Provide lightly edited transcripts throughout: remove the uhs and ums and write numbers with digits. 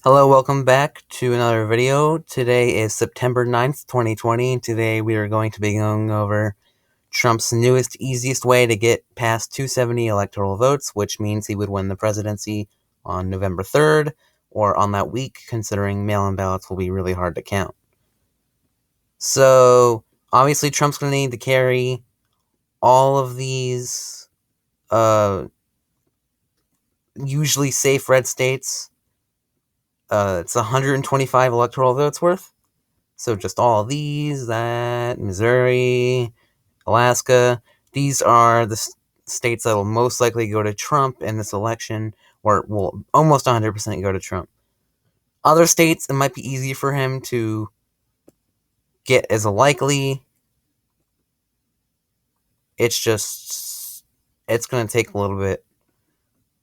Hello, welcome back to another video. Today is September 9th, 2020, and today we are going to be going over Trump's newest, easiest way to get past 270 electoral votes, which means he would win the presidency on November 3rd, or on that week, considering mail-in ballots will be really hard to count. So, obviously Trump's going to need to carry all of these, usually safe red states. It's 125 electoral votes worth. So just all of these, that, Missouri, Alaska, these are the states that will most likely go to Trump in this election, or will almost 100% go to Trump. Other states, it might be easier for him to get as a likely. It's going to take a little bit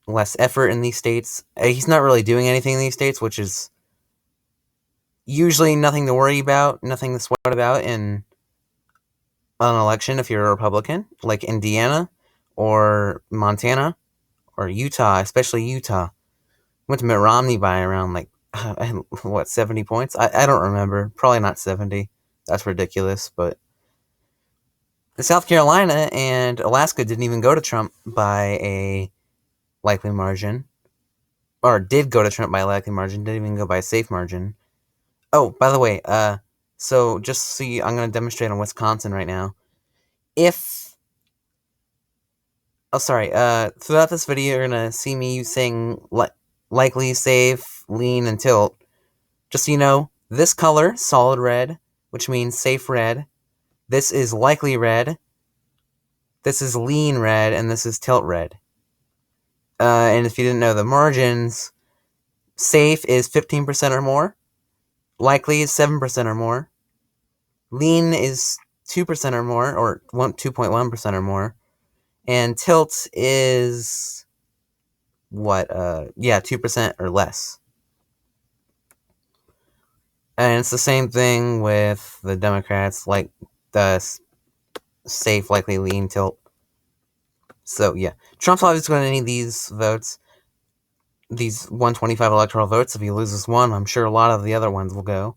less effort in these states. He's not really doing anything in these states, which is usually nothing to worry about, nothing to sweat about in an election if you're a Republican, like Indiana or Montana or Utah, especially Utah. Went to Mitt Romney by around, 70 points? I don't remember. Probably not 70. That's ridiculous. But South Carolina and Alaska didn't even go to Trump by a likely margin. Or did go to Trump by a likely margin, didn't even go by a safe margin. Oh, by the way, so just see, I'm going to demonstrate on Wisconsin right now. Throughout this video, you're going to see me saying likely, safe, lean, and tilt. Just so you know, this color, solid red, which means safe red. This is likely red. This is lean red, and this is tilt red. And if you didn't know the margins, safe is 15% or more. Likely is 7% or more. Lean is 2% or more, or 2.1% or more. And tilt is 2% or less. And it's the same thing with the Democrats, like the safe, likely, lean, tilt. So, yeah. Trump's obviously going to need these votes, these 125 electoral votes. If he loses one, I'm sure a lot of the other ones will go.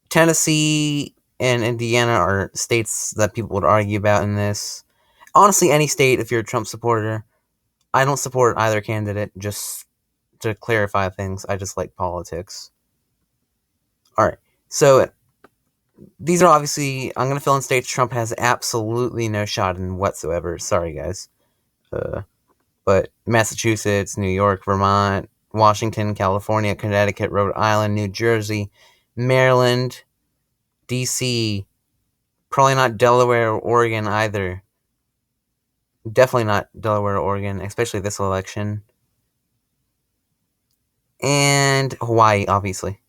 Tennessee and Indiana are states that people would argue about in this. Honestly, any state, if you're a Trump supporter. I don't support either candidate, just to clarify things. I just like politics. Alright, so these are obviously, I'm going to fill in states Trump has absolutely no shot in whatsoever. Sorry, guys. But Massachusetts, New York, Vermont, Washington, California, Connecticut, Rhode Island, New Jersey, Maryland, D.C., probably not Delaware or Oregon either. Definitely not Delaware or Oregon, especially this election. And Hawaii, obviously.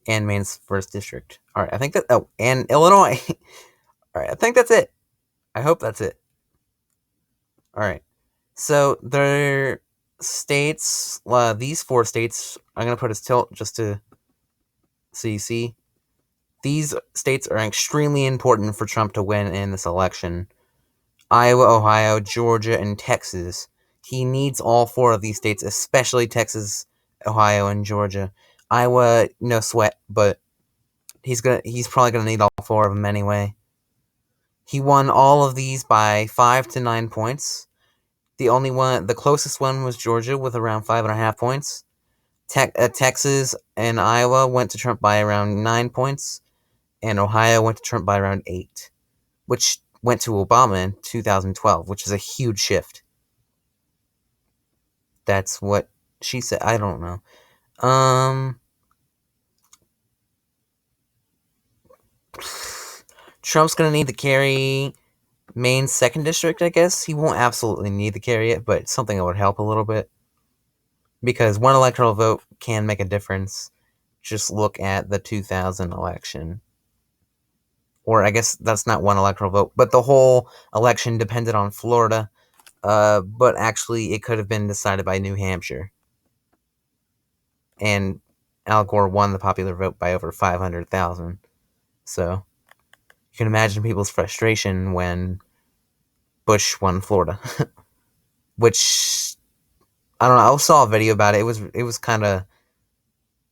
And Maine's 1st District. Alright, I think that... Oh, and Illinois. Alright, I think that's it. I hope that's it. Alright. So, they're states... these 4 states, I'm going to put as tilt just to... So you see... These states are extremely important for Trump to win in this election. Iowa, Ohio, Georgia, and Texas. He needs all 4 of these states, especially Texas, Ohio, and Georgia. Iowa, no sweat, but he's probably gonna need all 4 of them anyway. He won all of these by 5 to 9 points. The closest one was Georgia with around 5.5 points. Texas and Iowa went to Trump by around 9 points, and Ohio went to Trump by around 8, which went to Obama in 2012, which is a huge shift. That's what she said. I don't know. Trump's gonna need to carry Maine's 2nd District, I guess. He won't absolutely need to carry it, but it's something that would help a little bit. Because one electoral vote can make a difference. Just look at the 2000 election. Or I guess that's not one electoral vote, but the whole election depended on Florida. But actually, it could have been decided by New Hampshire. And Al Gore won the popular vote by over 500,000. So, you can imagine people's frustration when Bush won Florida. Which I don't know. I saw a video about it. It was kind of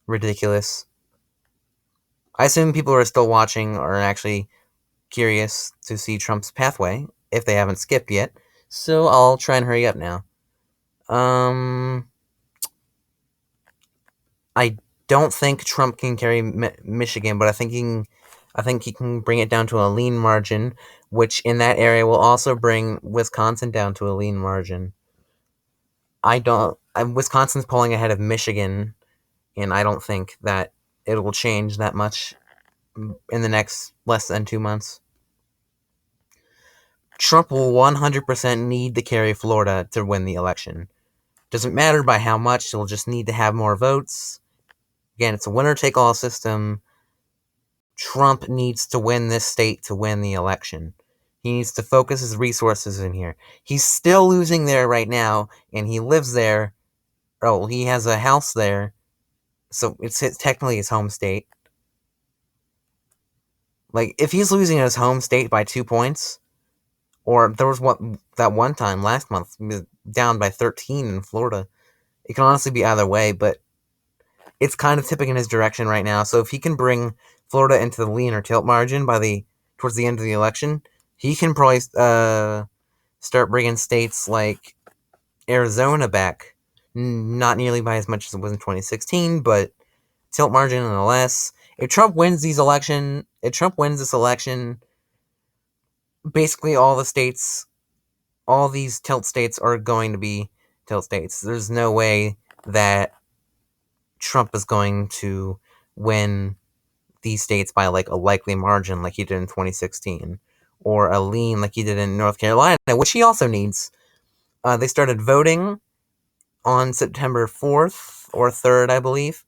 ridiculous. I assume people who are still watching are actually curious to see Trump's pathway if they haven't skipped yet. So I'll try and hurry up now. Um, I don't think Trump can carry Michigan, but I think he can bring it down to a lean margin, which in that area will also bring Wisconsin down to a lean margin. I don't. Wisconsin's polling ahead of Michigan, and I don't think that it will change that much in the next less than 2 months. Trump will 100% need to carry Florida to win the election. Doesn't matter by how much, he'll just need to have more votes. Again, it's a winner take all system. Trump needs to win this state to win the election. He needs to focus his resources in here. He's still losing there right now, and he lives there. Oh, he has a house there, so it's technically his home state. Like, if he's losing his home state by 2 points, or there was that one time last month, he was down by 13 in Florida. It can honestly be either way, but it's kind of tipping in his direction right now. So if he can bring Florida into the lean or tilt margin towards the end of the election, he can probably start bringing states like Arizona back. Not nearly by as much as it was in 2016, but tilt margin nonetheless. If Trump wins this election, basically all these tilt states are going to be tilt states. There's no way that Trump is going to win these states by like a likely margin like he did in 2016, or a lean like he did in North Carolina, which he also needs. They started voting on September 4th or 3rd, I believe,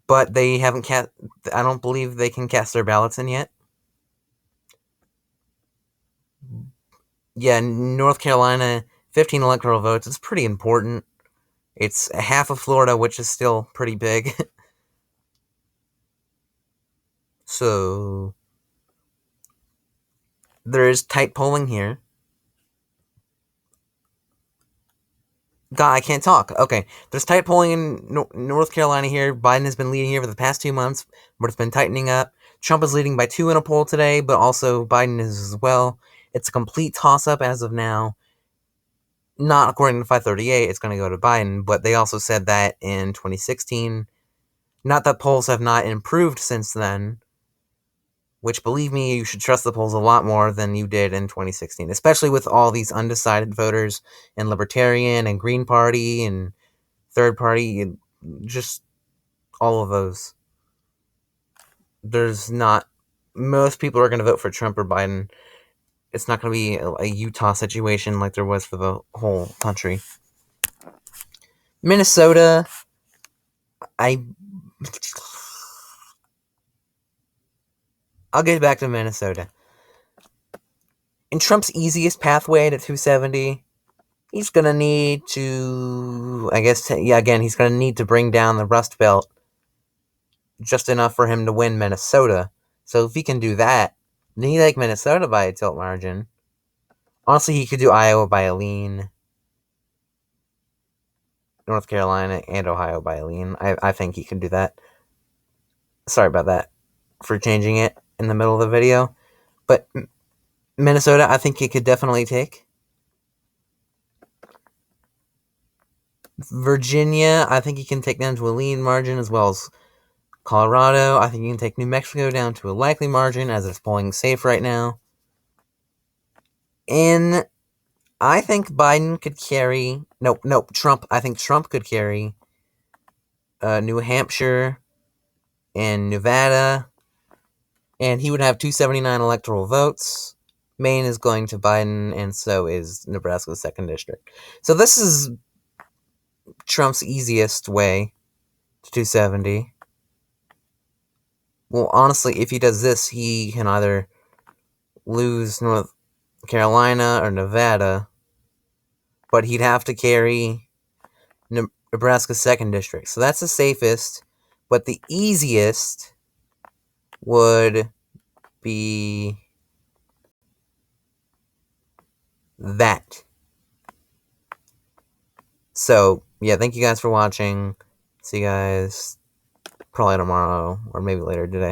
but they haven't I don't believe they can cast their ballots in yet. Yeah, North Carolina, 15 electoral votes. It's pretty important. It's half of Florida, which is still pretty big. So there is tight polling here. God, I can't talk. Okay, there's tight polling in North Carolina here. Biden has been leading here for the past 2 months, but it's been tightening up. Trump is leading by 2 in a poll today, but also Biden is as well. It's a complete toss-up as of now. Not according to 538, it's going to go to Biden, but they also said that in 2016. Not that polls have not improved since then, which, believe me, you should trust the polls a lot more than you did in 2016, especially with all these undecided voters and Libertarian and Green Party and Third Party, and just all of those. There's not... Most people are going to vote for Trump or Biden. It's not going to be a Utah situation like there was for the whole country. Minnesota, I'll get back to Minnesota. In Trump's easiest pathway to 270, he's going to need to, he's going to need to bring down the Rust Belt just enough for him to win Minnesota. So if he can do that, then he like Minnesota by a tilt margin. Honestly, he could do Iowa by a lean, North Carolina and Ohio by a lean. I think he can do that. Sorry about that for changing it in the middle of the video. But Minnesota, I think he could definitely take. Virginia, I think he can take down to a lean margin, as well as Colorado. I think he can take New Mexico down to a likely margin, as it's polling safe right now. And I think Biden could carry... Trump. I think Trump could carry New Hampshire and Nevada, and he would have 279 electoral votes. Maine is going to Biden, and so is Nebraska's 2nd district. So this is Trump's easiest way to 270. Well, honestly, if he does this, he can either lose North Carolina or Nevada, but he'd have to carry Nebraska's 2nd district. So that's the safest, but the easiest would be that. So yeah, thank you guys for watching. See you guys probably tomorrow or maybe later today.